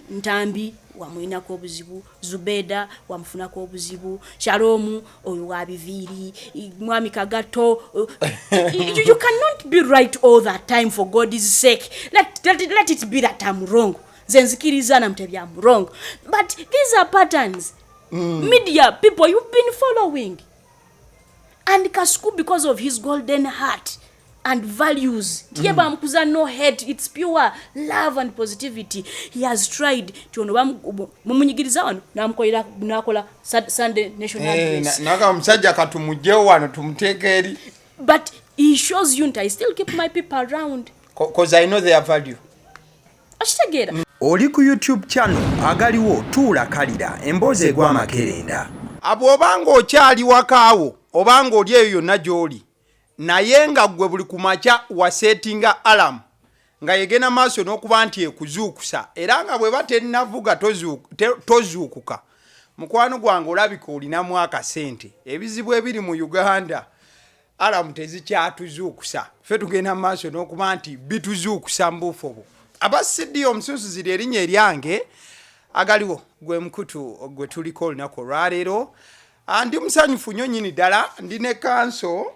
Ntambi wamwinako obuzibu, Zubeda wamfunako obuzibu, Shalomu oyo wabiviri, Mwami Kagato. You cannot be right all that time, for God's sake. Let it be that I'm wrong. Zenzikiriza Namutebi, I'm wrong. But these are patterns. Media people you've been following. And Kasuku, because of his golden heart and values, no hate, it's pure love and positivity. He has tried to Sunday national address. But he shows unity. I still keep my people around because I know their value. Oli ku YouTube channel Agaliwo tuula kalira emboozi egwa makerenda. Abo obanga okyali wakaawo obanga oli eyo yonna gy'oli naye nga gwe buli kumakya wasetinga alarm nga yegena maaso n'okuba nti ekuzuukusa era nga bwe batennavuga tozuukuka mukwano gwange olabika olinamu akasente ebizibu ebiri mu Uganda alarm tezikyatuzuukusa ffe tugenda maaso n'okuba nti bituzuukusa mbuufobo abasiddi omusunsuzi erinnya eryange Agaliwo gwe mkutu gwe tuliko olunaku olwaleero ndi musanyufu nnyo nnyini ddala ndi ne kanso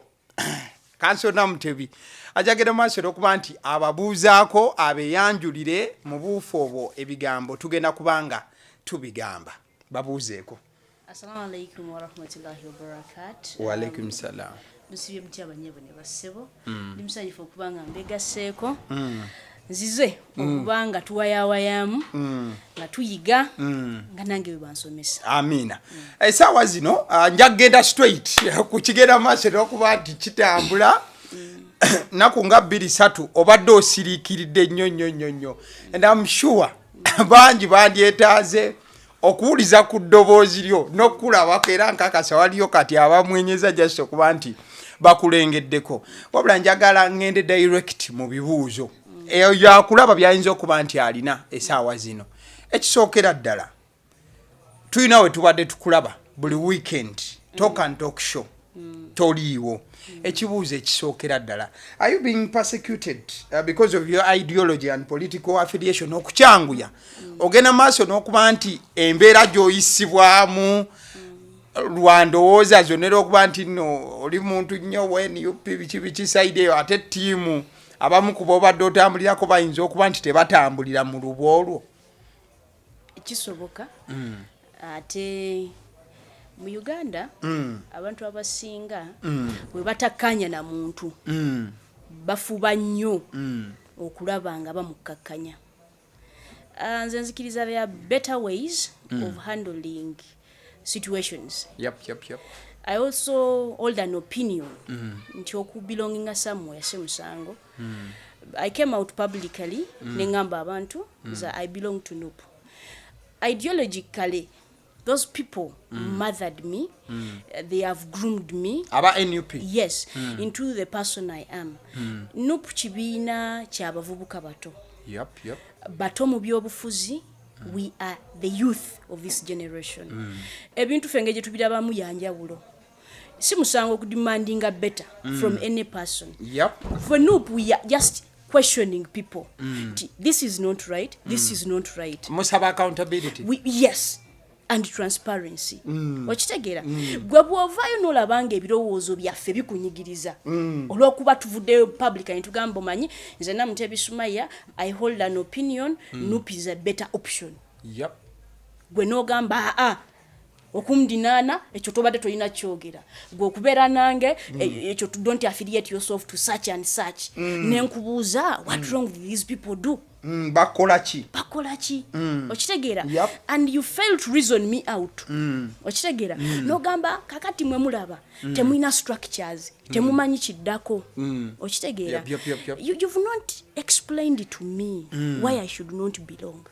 Namutebi ajagenda maaso n'okuba nti ababuuzaako abeeyanjulire mu buufu obwo ebigambo tugenda kubanga tubigamba babuuzeeko. Assalamu alaikum wa rahmatullahi wa barakatuh. Wa alaikum salam. Musibye mutya banyebo ne basebo ndi musanyufu okubanga mbegaseeko nzize okubanga tuwayawayamu nga tuyiga nga nange webansomesa. Amina. Esaawa zino njagenda straight ku kigenda maaso n'okuba nti kitambula naku nga 2-3 obadde osiriikiridde nnyo and I'm sure bangi bandyetaaze okuwuliza ku ddoboozi lyo n'okulabako era nkakasa waliyo kati abamwenyeza just okuba nti bakulengeddeko wabula njagala ngende direct mu bibuuzo eyo yakulaba byayinza okuba nti alina esaawa zino. Ekisookera ddala tulina we tubadde tukulaba buli weekend talk and talk show toliiwo. Ekibuuzo ekisookera ddala, are you being persecuted because of your ideology and political affiliation? Okukyanguya ogenda maaso n'okuba nti embeera gy'oyisibwamu lwandowooza zonera okuba nti no oli muntu nnyo WNUP biki side eyo ate ttiimu abamu ku bobadde otambulirako bayinza okuba nti tebatambulira mu lubu olwo. Kisoboka ate mu Uganda abantu abasinga bwe batakanya na muntu bafuba nnyo okulaba nga bamukakkanya. Nze nzikiriza there are better ways of handling situations. Yep. I also hold an opinion nti okubelonginga somewhere semusango. I came out publicly nengamba abantu that I belong to NUP. Ideologically, those people mothered me. They have groomed me. Aba NUP? Yes, into the person I am. NUP kibiina ky'abavubuka bato. Yep. Bato mu byobufuzi. We are the youth of this generation. Ebintu fenge gye tubirabamu yanjawulo. Si musango demanding a better from any person. Yep. For NUP, we are just questioning people. This is not right. This is not right. Must have accountability. Yes. And transparency. Okitegeera gwe bw'ovaayo n'olabanga ebirowoozo byaffe bikunyigiriza olw'okuba tuvuddeyo public and tugamba omanyi nze Namutebi Sumaya I hold an opinion NUP is a better option. Yep. Gwe n'ogamba okumdinaana ekyo tobadde tolina kyogera gwe okubeera nange ekyo don't affiliate yourself to such and such nenkubuuza what wrong with these people do bakola ki okitegeera yep. And you fail to reason me out okitegeera n'ogamba kakati mwe mulaba temulina structures temumanyi kiddako okitegeera yep. You've not explained to me why I should not belong.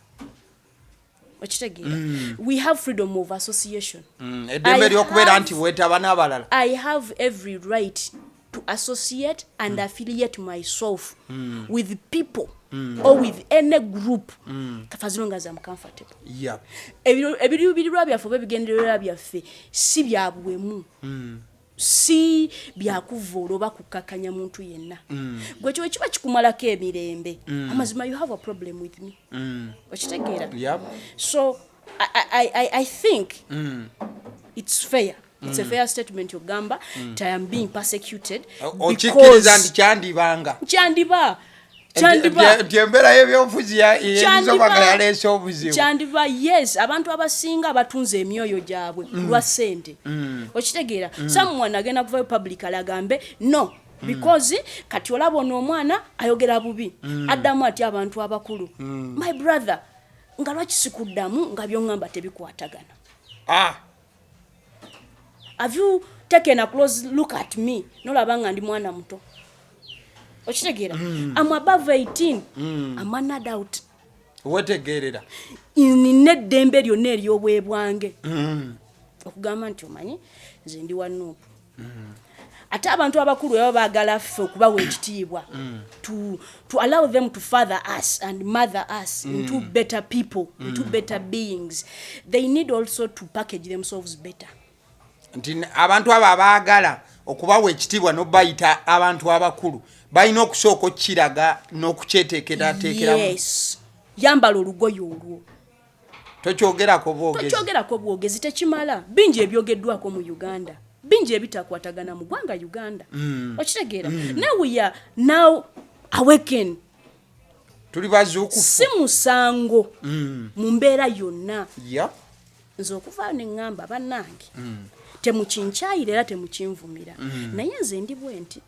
We have freedom of association. I have every right to associate and affiliate myself with people or with any group as long as I'm comfortable. si byakuvoola oba kukakanya muntu yenna gwe kyo kiba kikumalako emirembe amazima you have a problem with me okitegeera so I think it's fair. It's a fair statement yogamba I am being persecuted okikkiriza ndi kyandiba Tiembera y'ebyobufuzi y'ebizobaga yaleese obuzibu. Kyandiba yes abantu abasinga abatunze emyoyo gyabwe lwa ssente. Okitegeera someone agenda kuva publicly agambe no because kati olaba omwana ayogera bubi addamu ati abantu abakulu. My brother nga lwaki sikuddamu nga byongamba tebikwatagana. Have you taken a close look at me? Nolaba nga ndi mwana muto. Okitegeera I'm above 18 I'm an adult. Wetegerera Nine eddembe lyonna ery'obwebwange okugamba nti omanyi nze ndi wanuupu ate abantu abakulu baba baagala ffe okubawa ekitiibwa to allow them to father us and mother us into better people into better beings. They need also to package themselves better. Nti abantu abo abaagala okubawa ekitiibwa n'obayita abantu abakulu balina okusooka okukiraga n'okukyeteekerateekeramu. Yes. Yambala olugoye olwo. Tokyogerako bwogezi tekimala. Bingi ebyogeddwako mu Uganda. Bingi ebitakwatagana mu ggwanga Uganda. Okitegeera. Now we are now awaken. Tuli bazuukufu. Si musango mu mbeera yonna. Nze okuva ne ŋŋamba bannange. Temukinkyayira era temukinvumira. Naye nze ndi bwe nti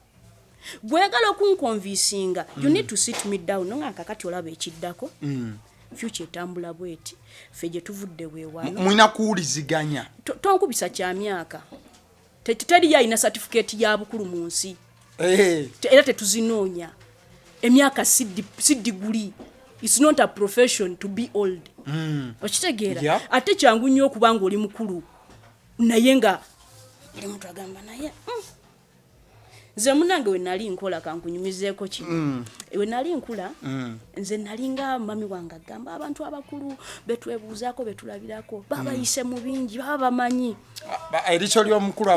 bwegala okunkonvinsinga you need to sit me down nga kakati olaba ekiddako future etambula bweti ffe gye tuvudde weewano mwina kuwuliziganya tonkubisa kya myaka teri yalina certificate ya bukulu mu nsi era tetuzinoonya emyaka si degree. It's not a profession to be old. Okitegeera ate kyangu nnyo okuba nga oli mukulu naye nga oli muntu agamba naye nze munange we nali nkola kankunyumizeeko kino we nali nkula nze nalinga mami wange agamba abantu abakulu betwebuuzaako betulabirako babayise mu bingi baba bamanyi eriso ly'omukulu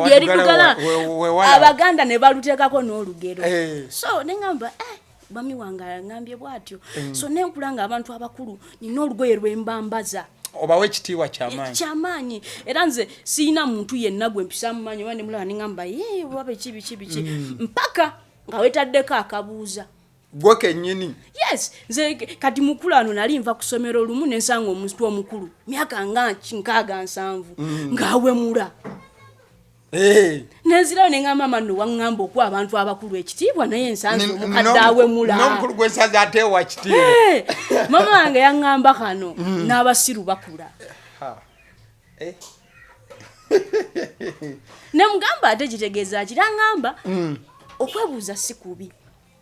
abaganda ne baluteekako n'olugero so neŋŋamba mami wange angambye bw'atyo so nenkula nga abantu abakulu nina olugoye lwembambaza obawe ekitiibwa kyamaanyi era nze siina muntu yenna gwe mpisa mu maanyi oba ne mulaba ne ŋŋamba oba biki mpaka nga wetaddeko akabuuza gwe kennyini. Yes nze kati mukulu ano nali nva ku ssomero olumu ne nsanga omuntu omukulu myaka nga 67 ng'awemula. Nezirawo ne ŋŋamba mano waŋŋamba okuwa abantu abakulu ekitiibwa naye nsanze omukadde awemula. N'omukulu gwensanze ate wa kitiibwa. Mama wange yaŋŋamba kano n'abasiru bakula. Ne mugamba ate kitegeeza kira ŋŋamba okwebuuza si kubi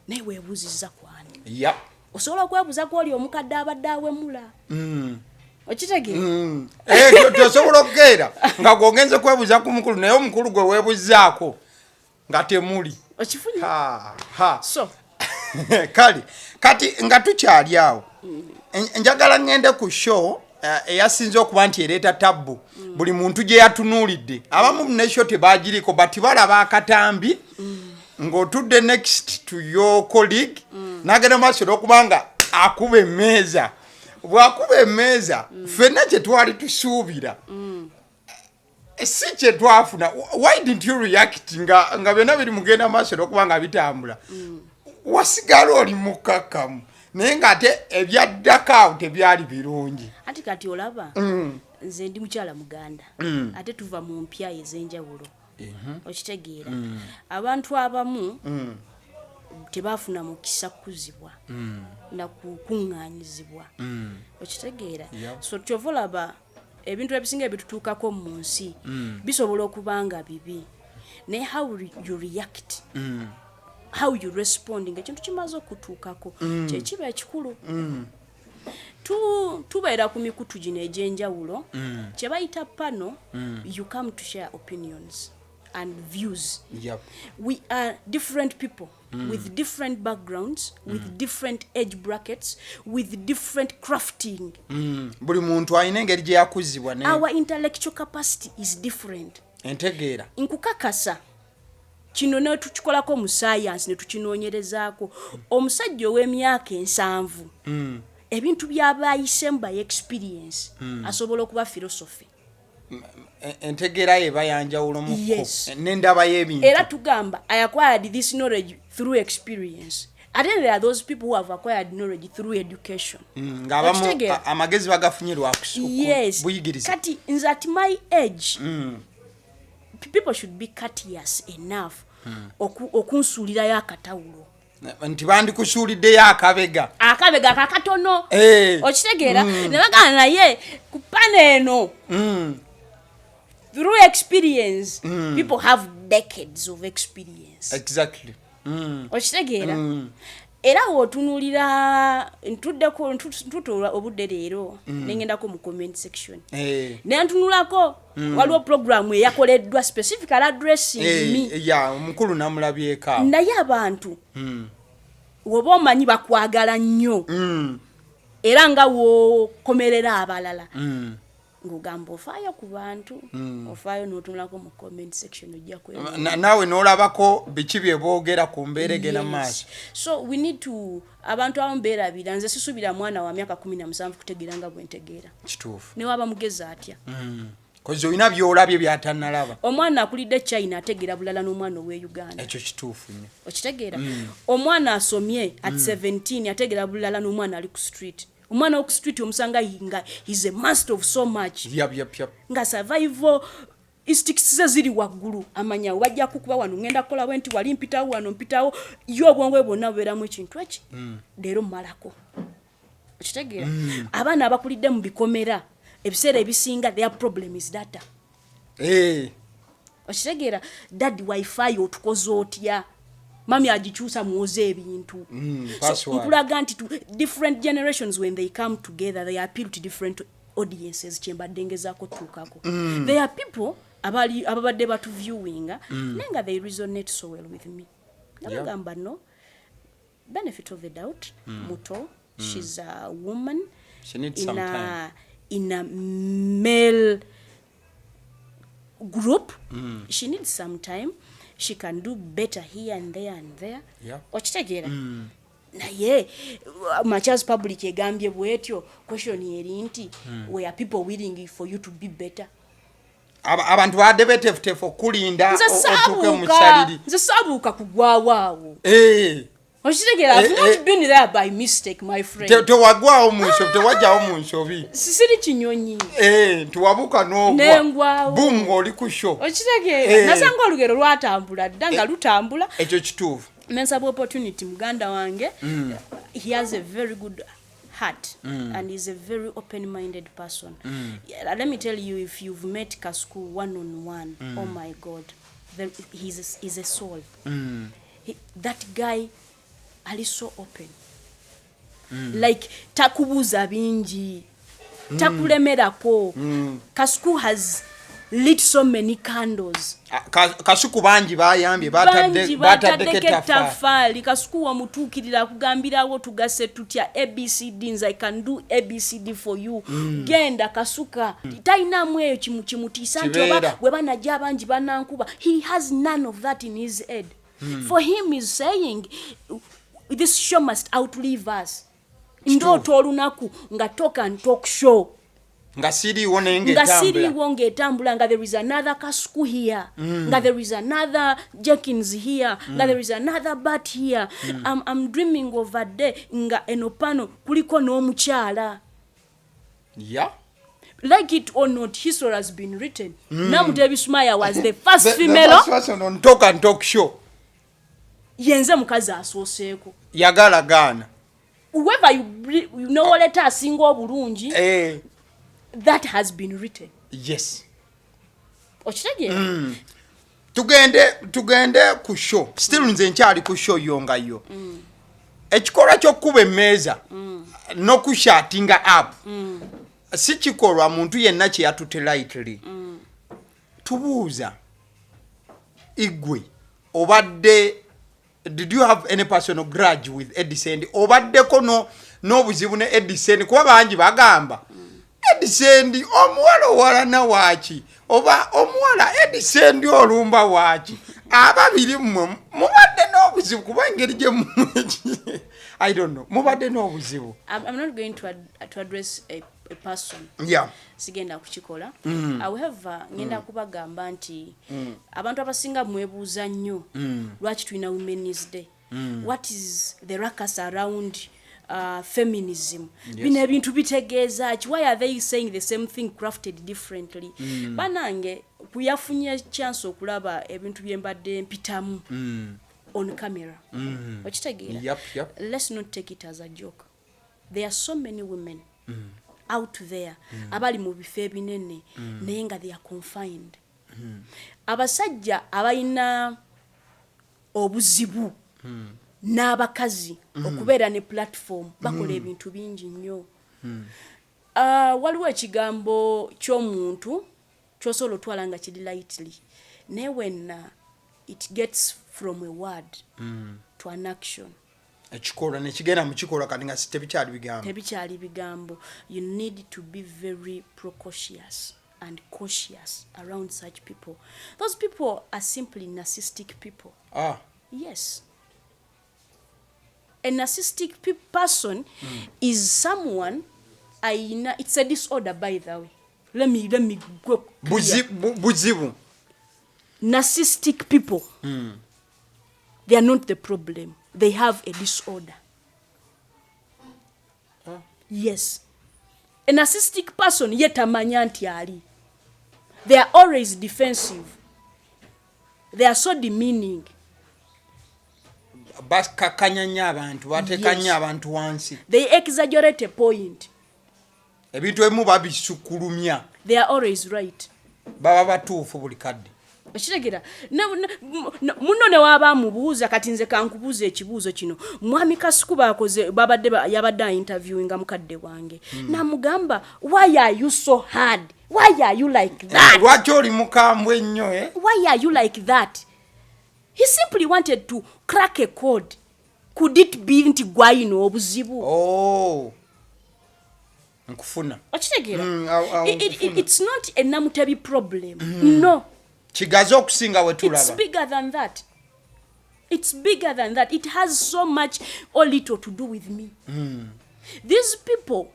naye weebuuzizza kwani. Osobola okwebuuza kw'oli omukadde abadde awemula. Okitegeera tosobola okukeera nga gwogenze kwebuuza ku mukulu naye omukulu gwe weebuuzaako nga temuli okifunye so kale kati nga tukyali awo njagala ngende ku show eyasinze okuba nti ereeta tabbu buli muntu gye yatunuulidde abamu nesho tebaagiriko bati balaba akatambi ng'otudde next to your colleague n'agenda maaso n'okubanga akuba emmeeza bw'akuba emmeeza ffenna kye twali tusuubira si kye twafuna. Why didn't you react nga byonna biri mugenda maaso n'okubanga bitambula wasigala oli mukkakkamu naye ng'ate ebyaddako awo tebyali birungi. Ati kati olaba nze ndi mukyala Muganda ate tuva mu mpya ez'enjawulo okitegeera abantu abamu tebafuna mukisa kukuzibwa na kukuŋŋaanyizibwa okitegeera so kyovolaba ebintu ebisinga ebitutuukako mu nsi bisobola okuba nga bibi naye how you react how you respond ng'ekintu kimaze okutuukako kyekiba ekikulu. Tubeera ku mikutu gino egy'enjawulo kye bayita pano you come to share opinions and views. We are different people with different backgrounds with different age brackets with different crafting. Buli muntu alina engeri gye yakuzibwa. Our intellectual capacity is different. Entegeera nkukakasa kino ne tukikolako mu science ne tukinoonyerezaako omusajja ow'emyaka 7 ebintu by'abayisemu by experience asobola okuba philosophy entegeera ye bayanjawulo mu yes. n'endaba y'ebintu era tugamba I acquired this knowledge through experience. And then there are those people who have acquired knowledge through education. Ng'abamu amagezi bagafunye lwa yes. buyigiriza. Kati nze at my age people should be courteous enough okunsuulirayo akatawulo. Nti bandikusuuliddeyo akabega kakatono okitegeera ne bagana naye ku paneno through experience people have decades of experience. Exactly. Okitegeera era wotunulira ntutola obudde leero nengendako mu comment section nentunulako waliwo program eyakoleddwa specifically addressing me ya omukulu namulabyeka naye abantu woba omanyi bakwagala nnyo era nga wokomerera abalala ngugamba ofaayo ku bantu ofaayo n'otunulako mu comment section ojja naawe n'olabako biki bye boogera ku mbeera egenda maaso. So we need to abantu abamu beerabira nze sisuubira mwana wa myaka 17 kutegeera nga bwe ntegeera kituufu ne waba mugezi atya kozi olina byolabye byatannalaba. Omwana akulidde China ategeera bulala n'omwana ow'e Uganda. Ekyo kituufu nnyo okitegeera omwana asomye at 17 ategeera bulala n'omwana ali ku street. Omwana wa ku street omusanga he's a master of so much. Yep. Nga survival instincts ze ziri waggulu amanya wajja kukuba wano ngenda kola wenti wali mpitawo wano mpitawo yo obwongo bwonna bubeeramu ekintu eki leero malako. Okitegeera abaana abakulidde mu bikomera ebiseera ebisinga their problem is data. Okitegeera daddy wifi otukoze otya mami agikyusa muoze ebintu nkulaga nti different generations when they come together they appeal to different audiences kyembadde ngezaako tuukako. There are people ababadde batu viewing nenga they resonate so well with me. Nabagamba no benefit of the doubt muto she's a woman she needs some time in a male group she needs some time. She can do better here and there. Okitegeera naye Machas public egambye bwetyo question eri nti were people willing for you to be better. Abantu badde betefutefu okulinda otuuke mu kyaliri. Nze saabuuka kugwawaawo. Okitegeera I've not been there by mistake my friend. Tewagwawo mu nsobi tewajjawo mu nsobi. Sisiri kinyonyi. Tuwabuka n'ogwa. Nengwawo. Boom oli ku show. Okitegeera nasanga olugero lwatambula dda nga lutambula. Ekyo kituufu. Nensaba opportunity muganda wange. He has a very good heart and is a very open-minded person. Let me tell you, if you've met Kasuku one-on-one, oh my God, he's a soul. That guy ali so open. Like takubuza bingi, takulemerako. Kasuku has lit so many candles. Kasuku bangi bayambye batadde ketafali. Kasuku wamutuukirira kugambirawo tugase tutya ABCD I can do ABCD for you. Genda Kasuka. Tainamu eyo kimutiisa nti oba bwe banajja abangi banankuba. He has none of that in his head. For him is saying this show must outlive us. Ndoto olunaku nga talk and talk show. Nga siriwo ngetambula nga there is another Kasuku here. Nga there is another Jenkins here. Nga there is another Bat here. I'm dreaming of a day nga enopano kuliko n'omukyala. Yeah. Like it or not, history has been written. Namutebi Sumaya was the first female. The first person on talk and talk show. Yenze mukazi asooseeko. Yagala gaana. Whoever you know letter asinga obulungi. That has been written. Yes. Okitegeera? Tugende ku show. Still nze nkyali ku show yonga yo. Ekikolwa ky'okkuba emmeeza n'okushatinga up. Si kikolwa muntu yenna kye yatutte lightly. Tubuuza igwe obadde did you have any personal grudge with Eddy Sendi? Obaddeko n'obuzibu ne Eddy Sendi kuba bangi bagamba Eddy Sendi omuwala owalana waaki oba omuwala Eddy Sendi olumba waaki ababiri mmwe mubadde n'obuzibu kuba engeri gye I don't know mubadde n'obuzibu. I'm not going to address a person. Yeah. Sigenda kukikola. However, ngenda kubagamba nti abantu abasinga mwebuuza nnyo lwaki tulina Women's Day. What is the ruckus around feminism? Bino ebintu bitegeeza ki? Why are they saying the same thing crafted differently? Banange kuyafunye chance okulaba ebintu byembadde mpitamu on camera. Okitegeera? Yep. Let's not take it as a joke. There are so many women out there abali mu bifo ebinene naye nga they are confined. Abasajja abalina obuzibu n'abakazi okubeera ne platform bakola ebintu bingi nnyo. Waliwo ekigambo ky'omuntu kyosobola otwala nga kiri lightly naye when it gets from a word to an action ekikolwa nekigenda mu kikolwa kati nga tebikyali bigambo. You need to be very precocious and cautious around such people. Those people are simply narcissistic people. Yes. A narcissistic person is someone it's a disorder, by the way. Let me go buzibu. Narcissistic people, they are not the problem. They have a disorder. Yes. A narcissistic person yet amanya nti ali. They are always defensive. They are so demeaning. Bakakanya abantu batekanya abantu wansi. They exaggerate a point. Ebintu emu babisukulumya. They are always right. Baba batuufu buli kadde. Okitegera muno ne waba mubuuza kati nze kankubuuza ekibuuzo kino. Mwami Kasuku bakoze yabadde interviewinga mukadde wange. Namugamba, why are you so hard? Why are you like that? Lwaki oli mukambwe nnyo Why are you like that? He simply wanted to crack a code. Could it be nti gwayino obuzibu? Nkufuna. Okitegera it's not a Namutebi problem. No. Kigazo okusinga wetulaba. It's bigger than that. It's bigger than that. It has so much or little to do with me. These people,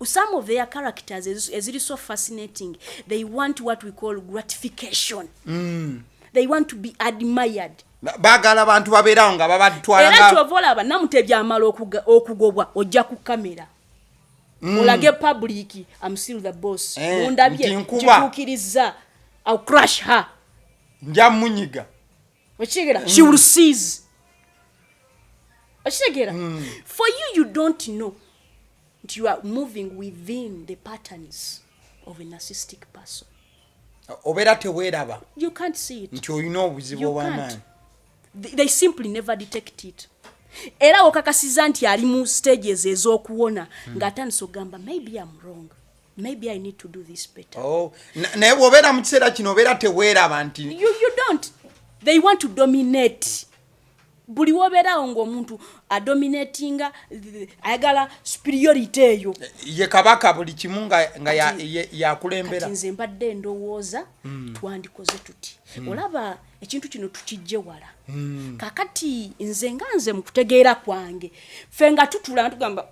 some of their characters is really so fascinating. They want what we call gratification. They want to be admired. Bagala abantu babeerawo nga babatwala nga. Era kyovolaba Namutebi amala okugobwa ojja ku kamera. Olage public, I'm still the boss. Mundabye kituukiriza. I'll crush her. Njamunyiga. Okitegera she will seize. Okitegera for you don't know that you are moving within the patterns of a narcissistic person. Obera teweeraba. You can't see it. Nti olina obuzibu obw'amaanyi. They simply never detect it. Era okakasiza nti ali mu stages ez'okuwona ng'atandise ogamba maybe I'm wrong. Maybe I need to do this better. Naye bw'obeera mu kiseera kino obeera teweeraba nti. You don't. They want to dominate. Buli wobeerawo ng'omuntu adominatinga ayagala superiority eyo. Ye kabaka buli kimu nga yakulembera. Kati nze mbadde ndowooza twandikoze tuti. Olaba ekintu kino tukijje wala. Kakati nze mu kutegeera kwange. Ffe nga tutula ntugamba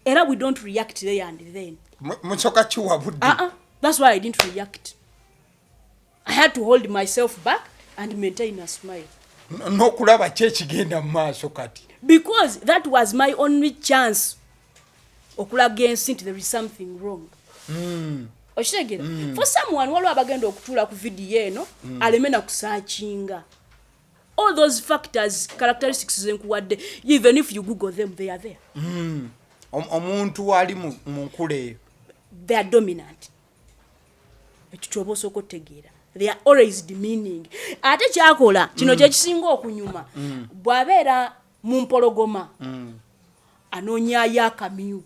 era we don't react there and then. Muchoka chiwa budde. That's why I didn't react. I had to hold myself back and maintain a smile. No kulaba kyekigenda mu maaso kati. Because that was my only chance. Okulaga ensi nti there is something wrong. Okitegera? For someone waliwo abagenda okutula ku video eno aleme na kusaachinga. All those factors, characteristics zenkuwadde, even if you Google them, they are there. Omuntu wali mu nkule. They are dominant. Ekitoboso kotegeera. They are always demeaning. Ate kyakola kino kye kisinga okunyuma. Bwabeera mu mpologoma. Anonyaayo akamyu.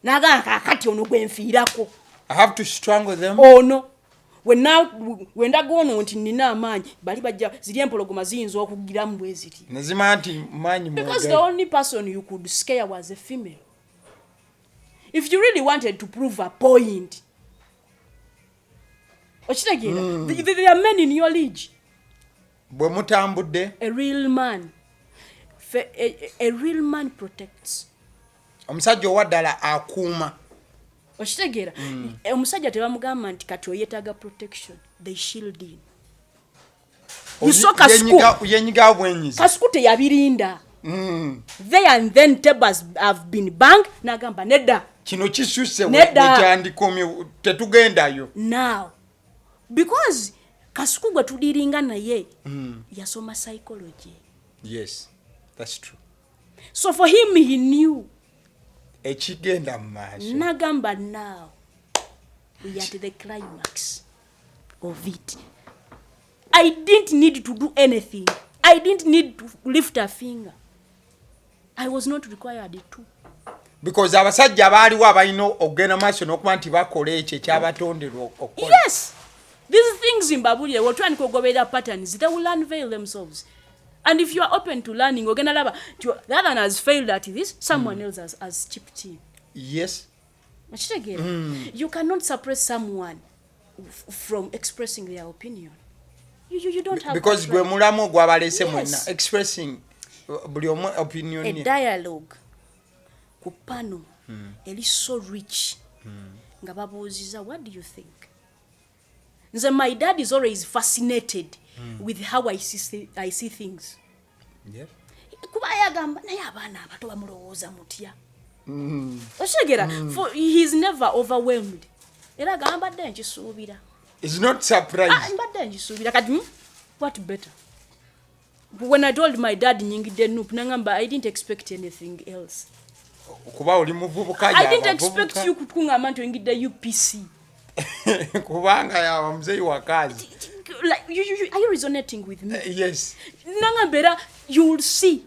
Naga kakati ono gwenfiirako. I have to strangle them. Oh no. Wenda gono nti nina amaanyi bali bajja ziri empologoma ziyinza okugiramu bwe ziti. Nezima nti maanyi mwe. Because the only person you could scare was a female. If you really wanted to prove a point, okitegeera there are men in your league bwe mutambudde a real man protects omusajja owaddala akuuma okitegeera omusajja tebamugamba nti kati oyetaaga protection they shield in yenyiga bwenyiza Kasuku teyabirinda there and then tables have been banged nagamba nedda kino kisusse wekyandikomye tetugendayo now because Kasuku gwe tudiringa naye yasoma psychology. Yes, that's true. So for him he knew ekigenda mu maaso nagamba now we are at the climax of it. I didn't need to do anything. I didn't need to lift a finger. I was not required to. Because abasajja baaliwo abalina okugenda maaso n'okuba nti bakola ekyo ekyabatonderwa okukola. Yes. These things in Babulye were trying to go by their patterns. They will unveil themselves. And if you are open to learning, the other one has failed at this, someone else has chipped in. Yes. You cannot suppress someone from expressing their opinion. You don't have because gwe mulamu gwabalese mwenna expressing buli omu opinion. A dialogue ku panel it is so rich. Nga babuuziza, what do you think? So my dad is always fascinated with how I see things. Yeah. Kuba yagamba naye abaana abato bamulowooza mutya. Oshegera for he's never overwhelmed. Era gamba dde nkisuubira. Is not surprised. Mbadde nkisuubira kati what better? When I told my dad nyingidde nup nangamba I didn't expect anything else. Kuba oli muvubuka I didn't expect you kukungamba nti oyingidde UPC. Kubanga yawa mzee wa kazi. Like are you resonating with me? Yes. Nangambera you will see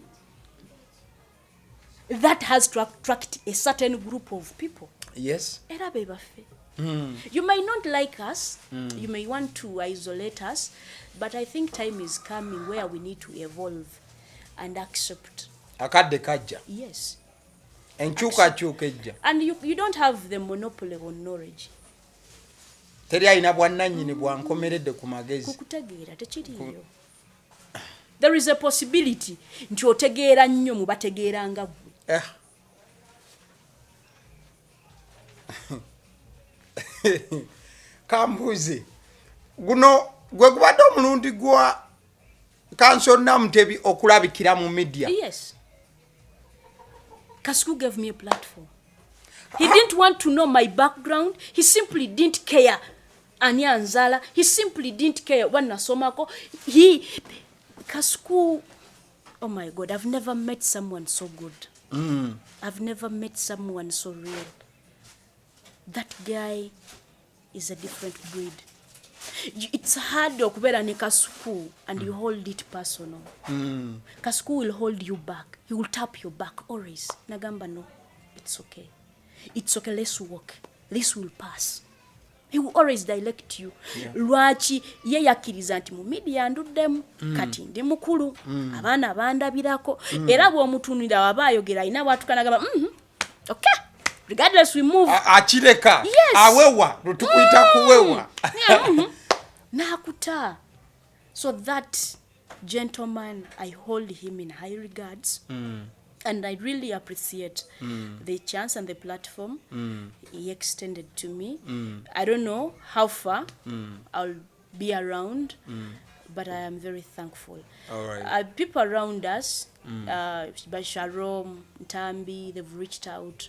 that has to attract a certain group of people. Yes. Era bebafe. You may not like us, you may want to isolate us, but I think time is coming where we need to evolve and accept. Akadde kajja. Yes. Enchuka ejja. And you don't have the monopoly on knowledge. Teri alina bwannannyini bwankomeredde ku magezi. Kukutegeera tekiriyo. There is a possibility nti otegeera nnyo mu bategeeranga gwe. Kambuzi guno gwe gubadde omulundi gwa Council Namutebi okulabikira mu media. Yes. Kasuku gave me a platform. He didn't want to know my background. He simply didn't care. Anyanzala. He simply didn't care. Wanasomako. Kasuku. Oh my God, I've never met someone so good. I've never met someone so real. That guy is a different breed. It's hard okubeera ne Kasuku and you hold it personal. Kasuku will hold you back. He will tap your back always. Nagamba no, it's okay. It's okay, let's walk. This will pass. He will always direct you. Lwaki ye yakkiriza nti mu media nduddemu kati ndi mukulu abaana bandabirako era bw'omutunira waba ayogera ayina bw'atukanagamba okay. Regardless, we move. Achireka. Yes. Awewa. Rutukuita kuwewa. Nakuta. So that gentleman, I hold him in high regards. And I really appreciate the chance and the platform he extended to me. I don't know how far I'll be around, but I am very thankful. All right. People around us, by Sharon, Ntambi, they've reached out.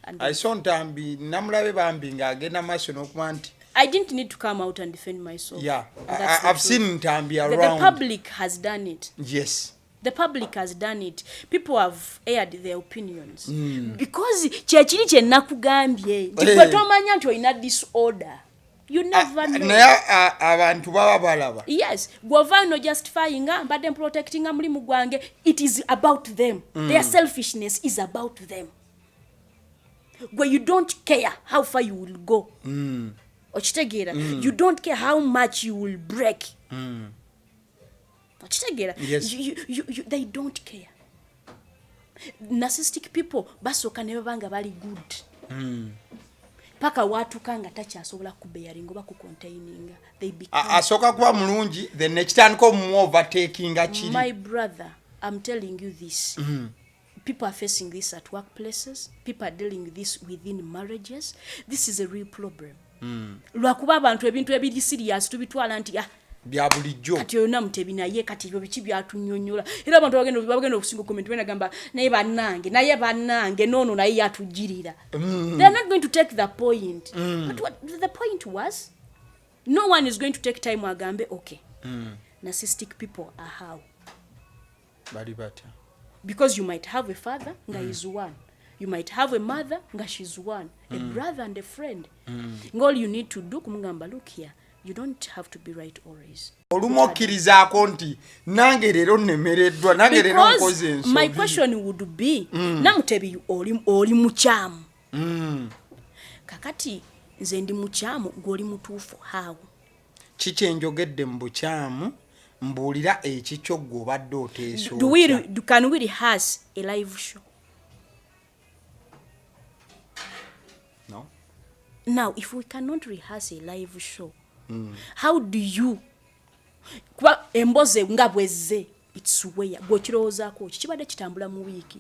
And I saw Ntambi, namulabe bambi ngagenda maaso n'okuba nti. I didn't need to come out and defend myself. Yeah, I've seen Ntambi around. The public has done it. Yes. The public has done it. People have aired their opinions. Because kyekiri kye nakugambye nti gwe tomanya nti olina disorder. You never know. Naye abantu baba balaba. Yes. Gwova no justifying mbadde protecting mulimu gwange. It is about them. Their selfishness is about them. Where you don't care how far you will go. Okitegeera. You don't care how much you will break. Yes. They don't care. Narcissistic people basoka ne babanga bali good. paka watu kanga takyasobola kubearing oba kucontaining they become asoka kuba mulungi then nekitandika omu overtaking akiri. My brother, I'm telling you this. People are facing this at workplaces. People are dealing with this within marriages. This is a real problem. Lwakuba abantu ebintu ebiri serious tubitwala nti bya bulijjo kati Namutebi naye kati ebyo biki byatunyonyola era abantu bagenda okusinga comment bena gamba naye bannange nono naye yatujirira. They are not going to take the point. But what the point was, no one is going to take time agambe okay. Narcissistic people are how? Bali bata. Because you might have a father nga is one. You might have a mother nga she's one. A brother and a friend. All you need to do kumugamba, look here. You don't have to be right always. Olumokkirizaako nti nange leero nnemereddwa nange leero nkoze ensobi. My question would be Namutebi oli mukyamu. Kakati nze ndi mukyamu ng'oli mutuufu how? Kiki enjogedde mu bukyamu mbuulira ekikyo gwe obadde oteesa. Can we rehearse a live show? No. Now, if we cannot rehearse a live show, how do you kuba emboze nga bwezze it's where gwokirowozaako kibadde kitambula mu wiiki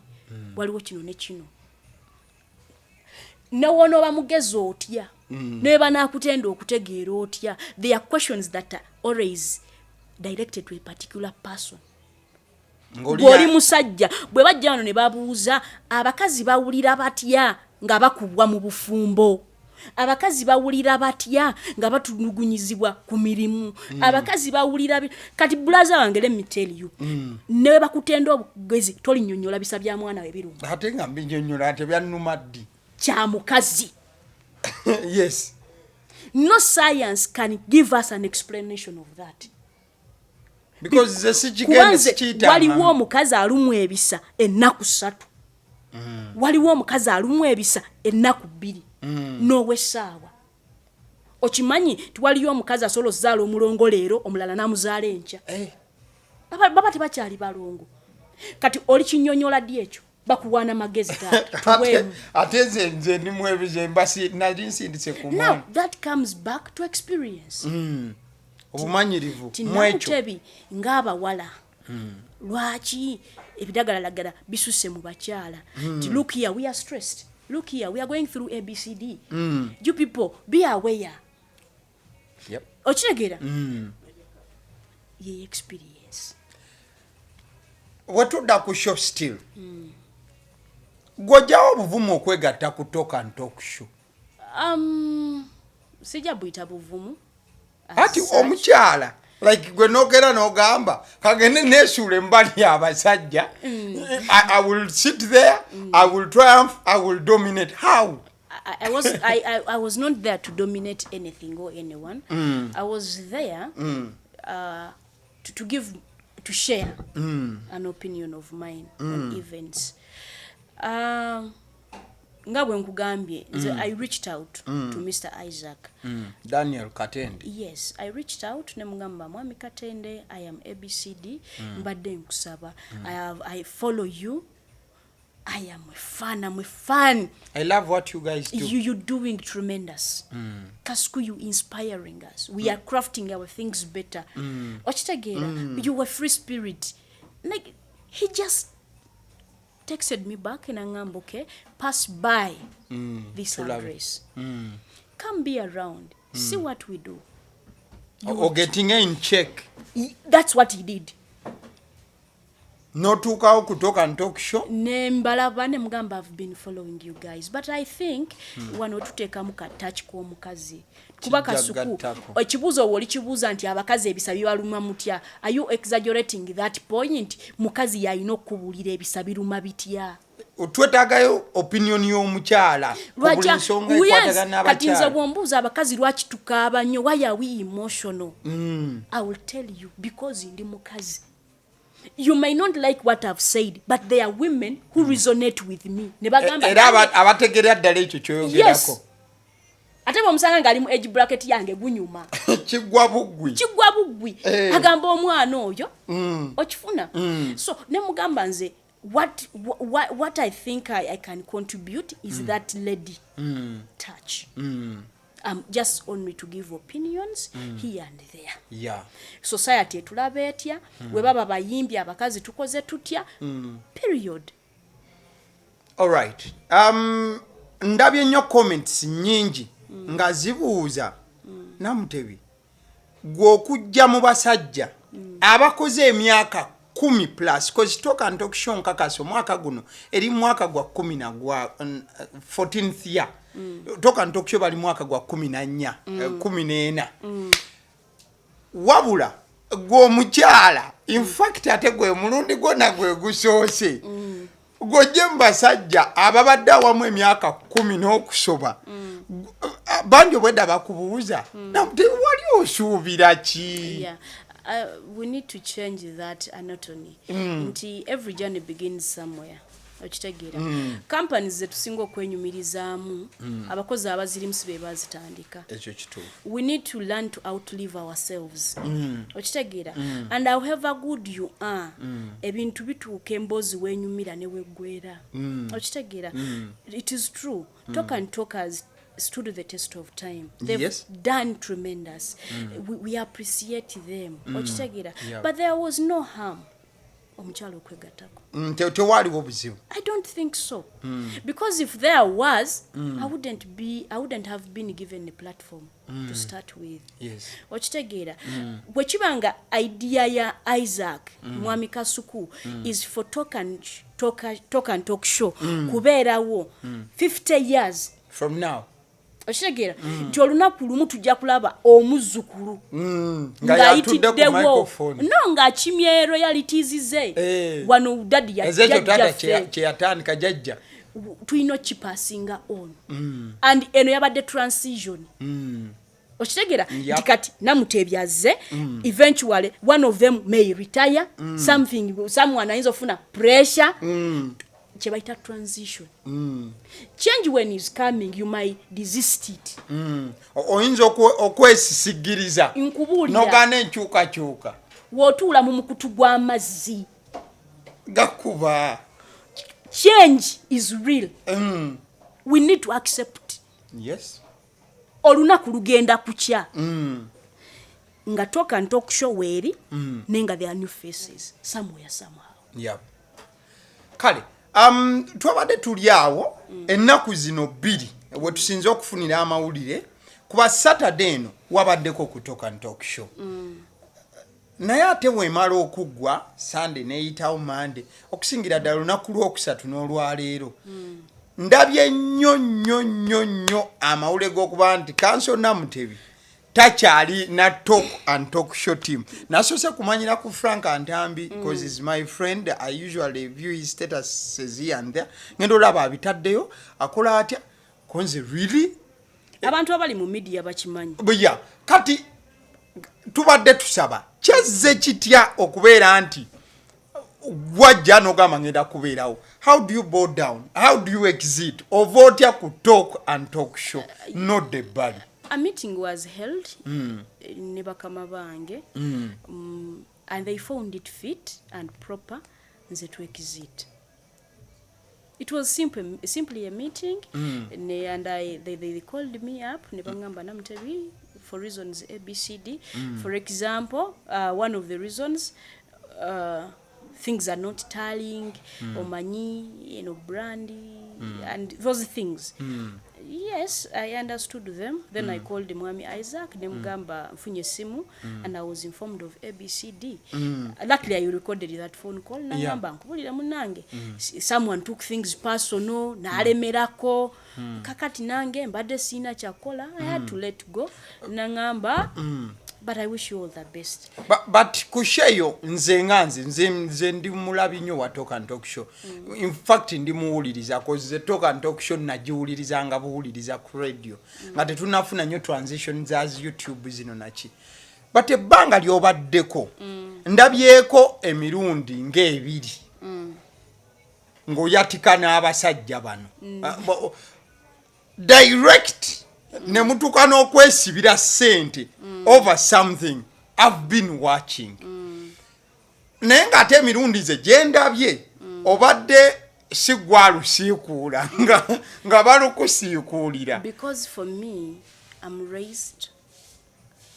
waliwo kino ne kino newonooba mugezi otya neba naakutenda okutegeera otya. There are questions that are always directed to a particular person. Ng'oli musajja bwe bajja wano ne babuuza abakazi bawulira batya nga bakubwa mu bufumbo. Abakazi bawulira batya nga batulugunyizibwa ku mirimu. Abakazi bawulira kati brother wange let me tell you. Ne bakutenda obugezi tolinnyonnyola bisa bya mwana we birungi. Ate nga mbinyonnyola ate byannuma ddi. Kya mukazi. Yes. No science can give us an explanation of that. Because the sikigende waliwo omukazi alumu ebisa ennaku 3. Waliwo omukazi alumu ebisa ennaku 2. Nowe saawa. Okimanyi tuwaliyo omukazi asolo zaala omulongo leero omulala namuzaala enkya. Baba tebakyali balongo. Kati oli kinyonyola ddi ekyo bakuwaana magezi ate nze ndi mwebize mbasi nali nsindise ku mwana. Now that comes back to experience. Obumanyirivu Namutebi ng'abawala lwaki ebidagalalagala bisusse mu bakyala. Look here, we are stressed. Look here, we are going through ABCD. You people, be aware. Yep. Okitegera? Ye experience. Watudda ku show still. Gwojawo obuvumu okwegatta ku talk and talk show. Sijja buyita buvumu. Ati omukyala like gwe nogera nogamba kagende nesuule mbali abasajja. I will sit there, I will triumph, I will dominate. How? I was not there to dominate anything or anyone. I was there to share an opinion of mine on events. Nga bwe nkugambye I reached out to Mr. Isaac Daniel Katende. Yes, I reached out ne mugamba mwami Katende, I am ABCD mbadde nkusaba. I follow you. I am a fan. I love what you guys do. You're doing tremendous. Kasuku, you inspiring us. We are crafting our things better. Okitegeera, you were free spirit. Like he just texted me back and angamba, okay, pass by this address. Come be around. See what we do. Or getting in check. That's what he did. No tukawo ku talk and talk show. Nembalaba ne mugamba, I've been following you guys. But I think wano tuteekamu ka touch k'omukazi. Kuba Kasuku, ekibuuzo woli kibuuza nti abakazi ebisa bibaluma mutya. Are you exaggerating that point? Mukazi yalina okubuulira ebisa biruma bitya. Twetagayo opinion y'omukyala. Obuli nsonga ekwatagana n'abakyala. Kati nze bw'ombuuza abakazi lwaki tukaaba nnyo, why are we emotional? I will tell you, because ndi mukazi. You may not like what I've said, but there are women who resonate with me. Era abategerera ddala ekyo kyoyogerako. Yes. Ate bw'omusanga ng'ali mu age bracket yange gunyuma. Kigwa bugwi. Agamba omwana oyo okifuna. So ne mugamba nze what I think I can contribute is that lady touch. Just only to give opinions here and there. Yeah. Society tulaba etya, we baba bayimbi abakazi tukoze tutya. Period. All right. Ndabye nnyo comments nyingi nga zibuuza Namutebi gwe okujja mu basajja abakoze emyaka 10 plus cause talk and talk show nkakasa omwaka guno eri mwaka gwa 10 na gwa 14th year talk and talk show bali mwaka gwa 14 14 wabula gwe omukyala in fact ate gwe mulundi gwonna gwe gusoose gojje mbasajja ababadde awamu emyaka 10 n'okusoba bangi obwedda bakubuuza Namutebi wali osuubira ki? We need to change that anatomy. Nti every journey begins somewhere. Okitegeera. Companies zetusinga okwenyumirizaamu abakozi abazirimu sibe bazitandika. Ekyo kituufu. We need to learn to outlive ourselves. Okitegeera. And however good you are, ebintu bituuka emboozi wenyumira ne weggwera. Okitegeera. It is true. Talk and talkers stood the test of time. They've done tremendous. We appreciate them. But there was no harm. I don't think so. Because if there was, I wouldn't have been given a platform to start with. Yes. Wechibanga idea ya Isaac Mwami Kasuku is for talk and talk show. Kubeerawo 50 years from now. Oshegera nti olunaku lumu tujja kulaba omuzzukulu ng'ayitiddewo ng'akimye royalties ze wano dadi kyeyatandika jjajja tulina kipasinga on and eno yabadde transition Oshegera nti kati Namutebi azze eventually one of them may retire someone ayinza ofuna pressure Chebaita transition. Change when is coming, you might desist it. Oyinza okwesisigiriza. Nogane nkyuka. Wotuula mu mukutu gw'amazzi. Gakuba. Change is real. We need to accept. Yes. Olunaku lugenda kukya. Nga talk and talk show weeri, nenga there are new faces somewhere somehow. Yep. Kale. Twabadde tuli awo ennaku zino 2 we tusinze okufunira amawulire kuba Saturday eno wabaddeko ku talk and talk show. Naye ate wemala okuggwa Sunday neyitawo Monday okusingira ddala olunaku lwokusatu n'olwaleero ndabye nnyo amawulire g'okuba nti Council Namutebi takyali na talk and talk show team. Nasose kumanyira ku Frank Antambi because he's my friend. I usually view his status says here and there. Ngendo laba abitaddeyo akola atya konze really abantu abali mu media bakimanyi. Buya kati tubadde tusaba kyazze kitya okubeera nti wajja n'ogamba ngenda kubeerawo. How do you bow down? How do you exit? Ovotya ku talk and talk show not the body. A meeting was held ne bakama bange and they found it fit and proper nze to exit. It was simply a meeting and they called me up ne bangamba Namutebi for reasons ABCD. For example, one of the reasons things are not tallying omanyi brandy and those things. Yes, I understood them. Then I called Mwami Isaac, Nemgamba Mfunye Simu, and I was informed of ABCD. Luckily, I recorded that phone call. Someone took things personal, nalemerako, kakati nange, mbade sina chakola. I had to let go. Nangamba, but I wish you all the best. But kusheyo nze ndi mulabi nnyo wa talk and talk show. In fact ndi muwuliriza cause talk and talk show nagiwuliriza nga buwuliriza ku radio. Nga tetunafuna nnyo transition za YouTube zino nachi. But ebbanga lyobaddeko ndabyeko emirundi ng'ebiri. Ng'oyatika n'abasajja bano. Direct ne mutuka n'okwesibira ssente over something I've been watching. Naye ng'ate emirundi ze gye ndabye obadde sigwalusiikuula nga balukusiikuulira. Because for me, I'm raised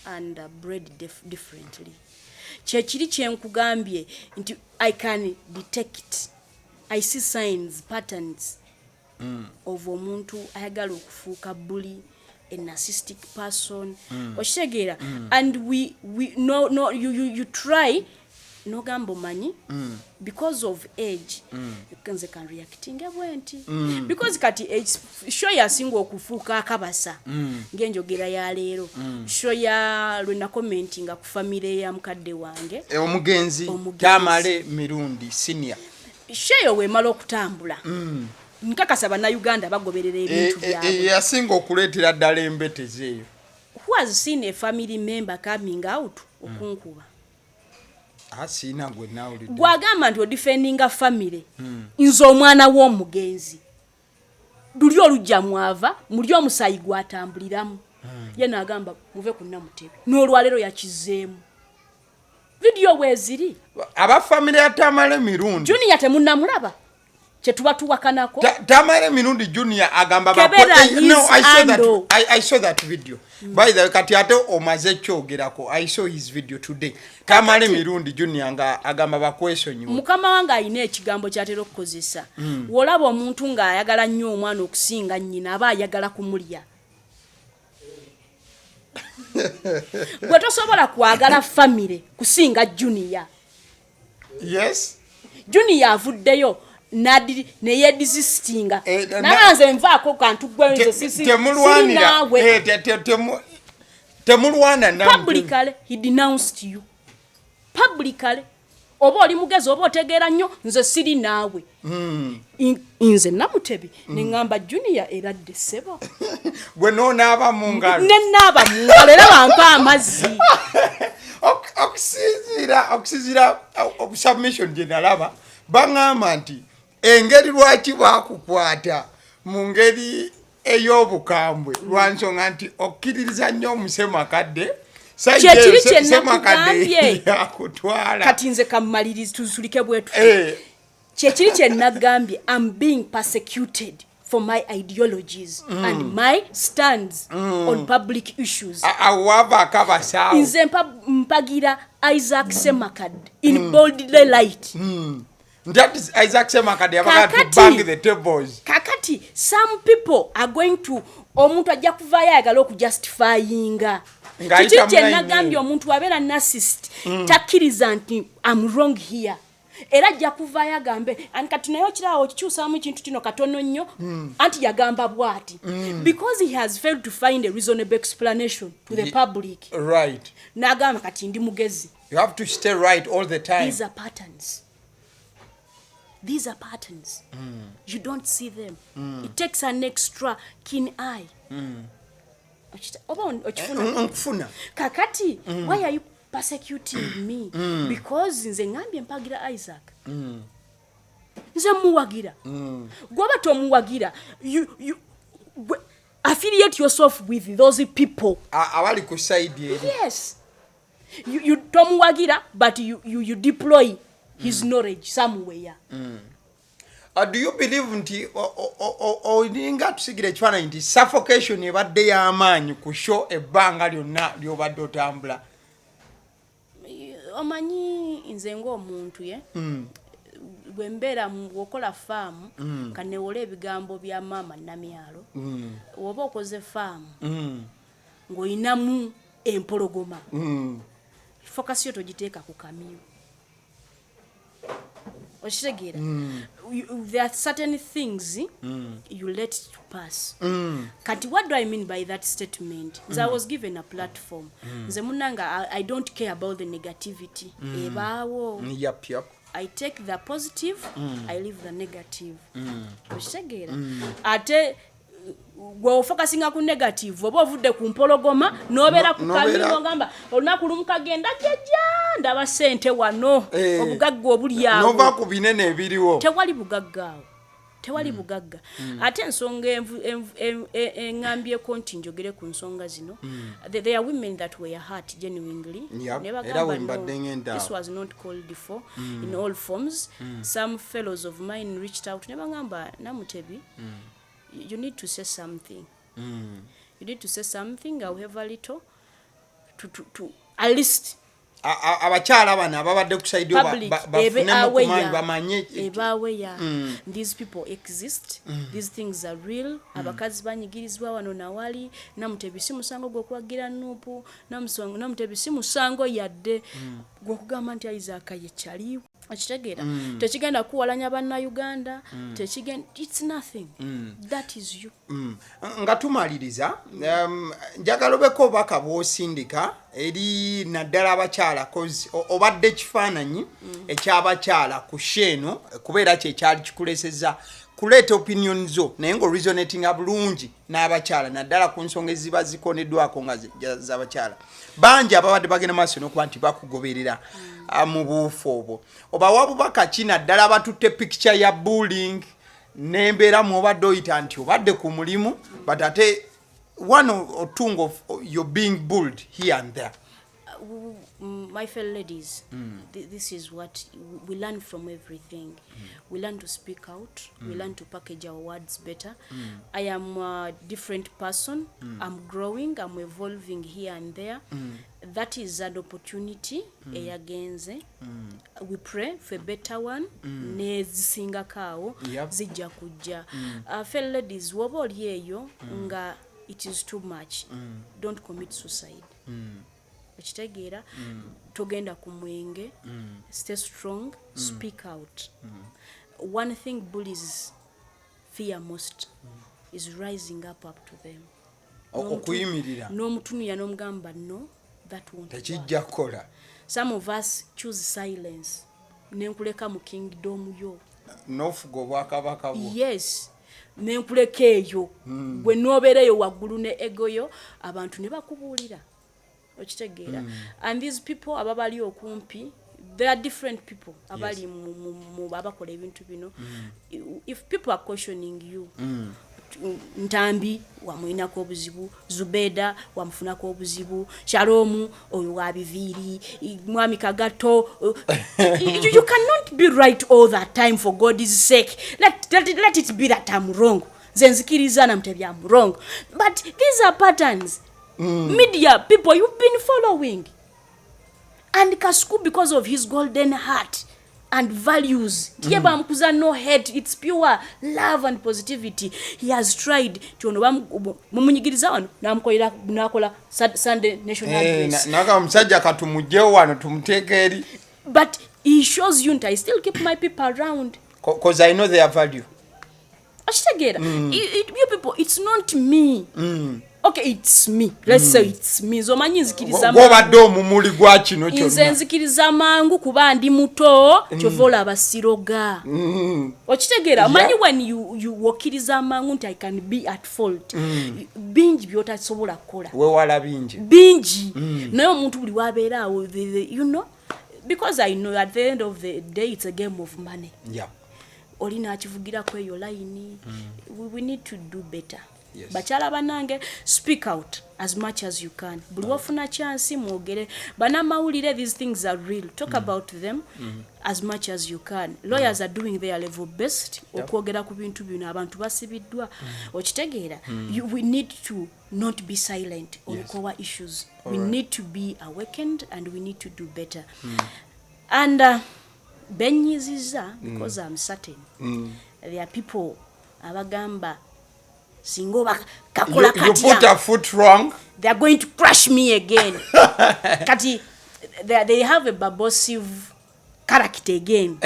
and bred differently. Kyekiri kyenkugambye nti I can detect, I see signs, patterns of omuntu ayagala okufuuka bully, a narcissistic person. Okitegeera. And we no you try no gambo manyi because of age nze can reacting bwenti because kati age show yasinga okufuuka akabasa ngenjogera ya leero show ya lwena commenting ku family ya mukadde wange omugenzi Tamale Mirundi senior show we malo okutambula nkakasa bana Uganda bagoberera ebintu byabwe yasinga okuleetera ddala embetezi eyo. Who has seen a family member coming out okunkuba asina gwe nawulidde gwagamba nti odifendinga family nze omwana w'omugenzi luli olujja mwava muli omusayi gwatambuliramu ye n'agamba muve ku Namutebi n'olwalero yakizeemu video weziri aba family ya Tamale Mirundi Junior temunnamulaba kyetuba tuwakanako Tamale Mirundi Junior agamba no I saw that video. By the way, kati ate omaze kyogerako I saw his video today. Tamale Mirundi Junior nga agamba bakwesonyiwa. Mukama wange ayina ekigambo kyatera okukozesa. Wolaba omuntu nga ayagala nnyo omwana okusinga nnyina aba ayagala kumulya. Gwe tosobola kwagala family kusinga Junior. Yes. Junior avuddeyo nadi ne yedisistinga nanze nvaako kantu gwenze sisi temulwanira temulwana na publicly he denounced you publicly oba oli mugezi oba otegeera nnyo nze siri naawe nze Namutebi ne ngamba Junior eradde sebo gwe n'onaaba mu ngalo ne naaba mu ngalo era bampa amazzi okusizira submission gye nalaba baŋŋamba nti engeri lwaki bakukwata mu ngeri ey'obukambwe lwansonga nti okkiririza nnyo omusemakadde kyekiri kyenakugambye yakutwala kati nze kammalirizi tusulike bwetu kyekiri kyenagambye I'm being persecuted for my ideologies and my stands on public issues. Awava akabasaawo nze mpagira Isaac Semakadde in bold light. That is Isaac Semakadde yabaga to bang the tables. Kakati some people are going to omuntu ajja kuvaayo ayagala okujustifyinga kiki kyenagambye omuntu abeera narcissist takkiriza nti I'm wrong here era ajja kuvaayo agambe kati naye okirawo kikyusaamu ekintu kino katono nnyo anti yagamba bw'ati because he has failed to find a reasonable explanation to the public. Right. N'agamba kati ndi mugezi. You have to stay right all the time. These are patterns. These are patterns. You don't see them. It takes an extra keen eye. Kakati, why are you persecuting me? Because nze ngambye mpagira Isaac. Nze muwagira. Gwaba tomuwagira. You affiliate yourself with those people. Awali ku side ye. Yes. You tomuwagira, but you deploy his knowledge somewhere. Do you believe nti olinga tusigira ekifaananyi nti suffocation ebadde y'amaanyi ku show ebbanga lyonna ly'obadde otambula? Omanyi nze ng'omuntu ye bwe mbeera okola faamu kanewola ebigambo bya maama Namyalo oba okoze faamu ng'olinamu empologoma focus yo togiteeka ku kamyu. There are certain things you let it pass. Kati, what do I mean by that statement? I was given a platform. I don't care about the negativity. Yep. I take the positive, I leave the negative. Ate gwe focusinga ku negative oba ovudde ku mpologoma nobera ku kamiro ngamba olunaku lumu kagenda jeja ndaba sente wano obugagga obuli awo nova ku binene ebiriwo tewali bugagga awo tewali bugagga ate ensonga engambyeko nti njogere ku nsonga zino there are women that were hurt genuinely this was not called for in all forms some fellows of mine reached out ne bagamba Namutebi you need to say something you need to say something however little to at least abakyala bana ababadde ku side bafunemu kumanyi bamanye ebaweya these people exist these things are real abakazi banyigirizwa wano nawali Namutebi si musango gw'okwagira nupu Namutebi si musango yadde gw'okugamba nti Isaac yekyaliwo akitegeera tekigenda kuwalanya banna Uganda tekigenda it's nothing that is you nga tumaliriza njagala obeko obubaka bw'osindika eri naddala abakyala cause obadde ekifaananyi ekyabakyala ku sheeno kubeera kyekyali kikuleseza kuleeta opinion zo naye ng'oresonatinga bulungi n'abakyala naddala ku nsonga eziba zikoneddwako nga z'abakyala bangi ababadde bagenda maaso n'okuba nti bakugoberera mu buufu obwo obawa bubaka ki naddala batutte picture ya bullying n'embeera mw'obadde oyita nti obadde ku mulimu but ate one or two of you're being bullied here and there. My fellow ladies, this is what we learn from everything. We learn to speak out. We learn to package our words better. I am a different person. I'm growing. I'm evolving here and there. That is an opportunity. We pray for a better one. Nezisinga kao zijja kujja. Fellow ladies, waboli yeyo nga it is too much. Don't commit suicide. Ekitegeera togenda ku mwenge stay strong speak out one thing bullies fear most is rising up to them okuyimirira n'omutunuya n'omugamba no that won't tekijja kukola some of us choose silence nenkuleka mu kingdom yo n'ofuga obwakabaka bwo yes nenkuleka eyo bwe noobeereyo waggulu ne egoyo abantu ne bakubuulira okitegeera and these people ababali okumpi there are different people abali mu abakola ebintu bino if people are cautioning you Ntambi wamwinako obuzibu Zubeda wamfunako obuzibu Shalomu oyo wabiviri mwami Kagato you cannot be right all that time for God's sake let it be that I'm wrong zenzikiriza Namutebi I'm wrong but these are patterns media people you've been following and Kasuku because of his golden heart and values tieba mkuza no hate it's pure love and positivity he has tried to mumunyigirizza wano nakola Sunday national address naka musajja katumujjewo wano tumuteeke eri but he shows you I still keep my people around because I know their value ashtegera you people it's not me okay it's me let's say it's me zo manyi nzikiriza gobadde omumuli gwa kino kyonna nze nzikiriza mangu kuba ndi muto kyovola abasiroga okitegeera manyi when you wakiriza mangu nti I can be at fault bingi byotasobola kukola wewala bingi naye omuntu buli wabeera awo you know because I know at the end of the day it's a game of money olina akivugira ku eyo line we need to do better. Yes. Bachala banange speak out as much as you can. Buli wafuna chance mwogere bana mawulire these things are real. Talk about them as much as you can. Lawyers are doing their level best okwogera ku bintu bino abantu basibiddwa okitegeera we need to not be silent on core issues. We need to be awakened and we need to do better. And benyiziza because I'm certain there are people abagamba singoba kakola kati you put a foot wrong they are going to crush me again kati they have a babosive character again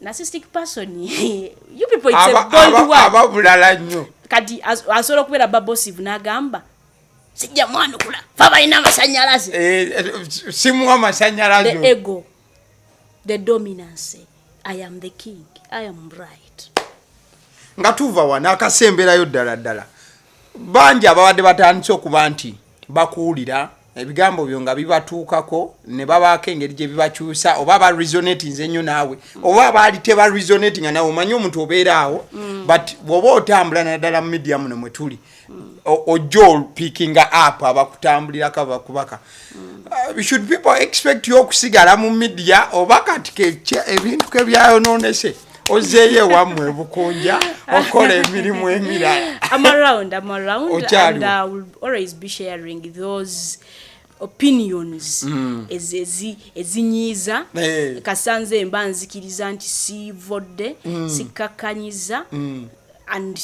narcissistic person you people it's a bold word ababulala nnyo kati asobola kubeera babosive n'agamba sijja mwana kula faba ina masanyalaze simu amasanyalaze the ego the dominance I am the king I am right nga tuva wana akasemberayo ddala bangi ababadde batandise okuba nti bakuwulira ebigambo byo nga bibatuukako ne babaako engeri gye bibakyusa oba ba resonating ennyo naawe oba baali teba resonating naawe omanyi omuntu obeera awo but bw'oba otambula naddala mu media muno mwe tuli ojja picking up abakutambulirako abakubaka should people expect you okusigala mu media oba kati ebintu ke byayonoonese ozeeye wammwe bukunja okola emirimu emirala. I'm around and I will always be sharing those opinions ezinyiiza kasanze mba nzikiriza nti siivodde sikakkanyiza and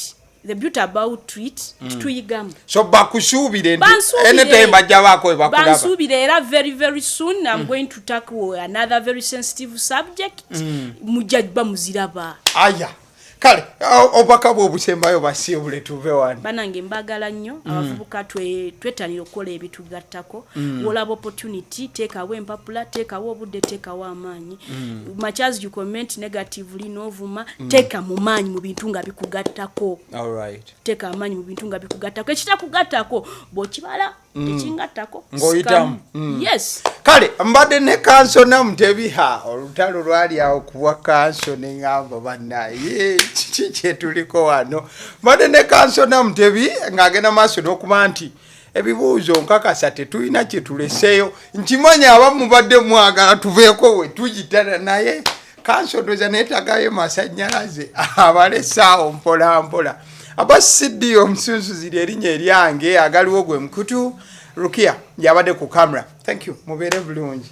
the beauty about it tuyigamu so bakusuubire anytime bajja baako ebakulaba bansuubire era very soon I'm going to tackle another very sensitive subject mujjajba muziraba aya kale obaka bw'obusembayo basiibule tuve wano banange mbagala nnyo abavubuka twetanira okukola ebitugattako wolaba opportunity teekawo empapula teekawo obudde teekawo amaanyi much as you comment negatively n'ovuma teeka mu maanyi mu bintu nga bikugattako teeka amaanyi mu bintu nga bikugattako ekitakugattako bw'okibala tekingattako ng'oyitamu yes kale mbadde ne kanso Namutebi olutalo lwali awo kubwa kanso ne ngamba bannaye kiki kyetuliko wano mbadde ne kanso Namutebi ng'agenda maaso n'okuba nti ebibuuzo nkakasa tetulina kye tuleseeyo nkimanya abamu badde mwagala tuveeko we tuyitana naye kanso ndoza neetagayo masannyalaze abalesaawo mpola mpola abasiddi omusunsuzi erinnya eryange agaliwo gwe mukutu Rukia yabadde ku camera. Thank you. Mubeere bulungi.